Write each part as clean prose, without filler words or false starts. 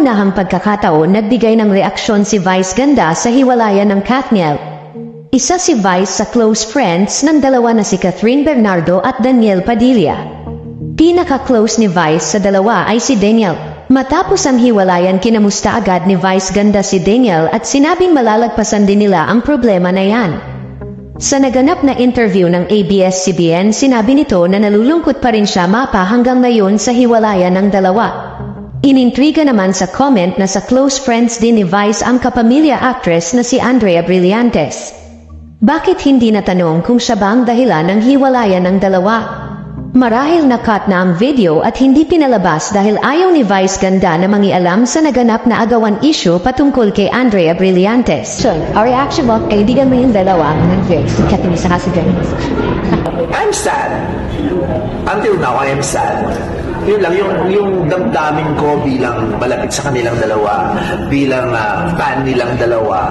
kauna-unahang pagkakataon nagbigay ng reaksyon si Vice Ganda sa hiwalayan ng Kathniel. Isa si Vice sa close friends ng dalawa na si Catherine Bernardo at Daniel Padilla. Pinaka-close ni Vice sa dalawa ay si Daniel. Matapos ang hiwalayan, kinamusta agad ni Vice Ganda si Daniel at sinabing malalagpasan din nila ang problema na yan. Sa naganap na interview ng ABS-CBN, sinabi nito na nalulungkot pa rin siya mapa hanggang ngayon sa hiwalayan ng dalawa. Inintriga naman sa comment na sa close friends din ni Vice ang kapamilya actress na si Andrea Brillantes. Bakit hindi natanong kung siya ba ang dahilan ng hiwalayan ng dalawa? Marahil na-cut na ang video at hindi pinalabas dahil ayaw ni Vice Ganda na mangialam sa naganap na agawan issue patungkol kay Andrea Brillantes. So, our reaction mo, kaibigan mo yung dalawa ng Vice, Catherine sa kasi Dennis. I'm sad. Until now, I am sad. Yun lang, yung damdamin ko bilang malapit sa kanilang dalawa, bilang fan nilang dalawa,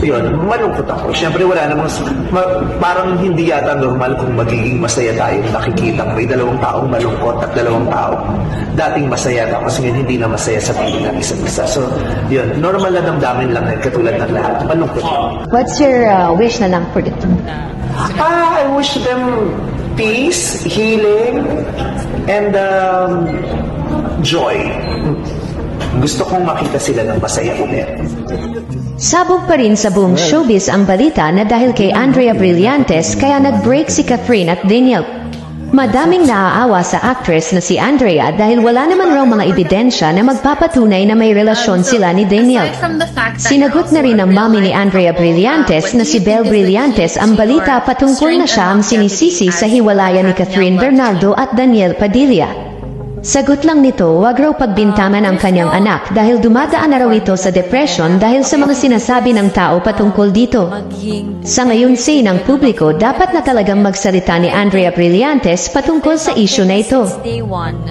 yun, malungkot ako. Siyempre wala namang, parang hindi yata normal kung magiging masaya tayo nakikita may dalawang taong malungkot at dalawang taong dating masaya tayo kasi hindi na masaya sa tingin ng isa't isa. So, yun, normal na damdamin lang katulad ng lahat. Malungkot. What's your wish na lang for the two? I wish them peace, healing, and joy. Gusto kong makita sila ng masaya ulit. Sabog pa rin sa buong showbiz ang balita na dahil kay Andrea Brillantes kaya nag-break si Catherine at Daniel. Madaming naaawa sa actress na si Andrea dahil wala naman raw mga ebidensya na magpapatunay na may relasyon sila ni Daniel. Sinagot na rin ng mami ni Andrea Brillantes na si Belle Brillantes ang balita patungkol na siya ang sinisisi sa hiwalayan ni Catherine Bernardo at Daniel Padilla. Sagot lang nito, wag raw pagbintangan ang kanyang anak dahil dumadaan na raw ito sa depression dahil sa mga sinasabi ng tao patungkol dito. Sa ngayon say ng publiko, dapat na talagang magsalita ni Andrea Brillantes patungkol sa issue na ito.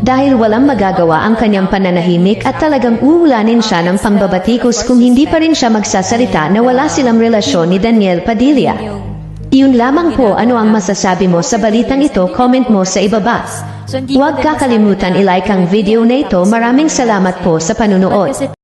Dahil walang magagawa ang kanyang pananahimik at talagang uulanin siya ng pangbabatikos kung hindi pa rin siya magsasalita na wala silang relasyon ni Daniel Padilla. Iyon lamang po, ano ang masasabi mo sa balitang ito, comment mo sa ibaba. Huwag kakalimutan i-like ang video na ito. Maraming salamat po sa panunood.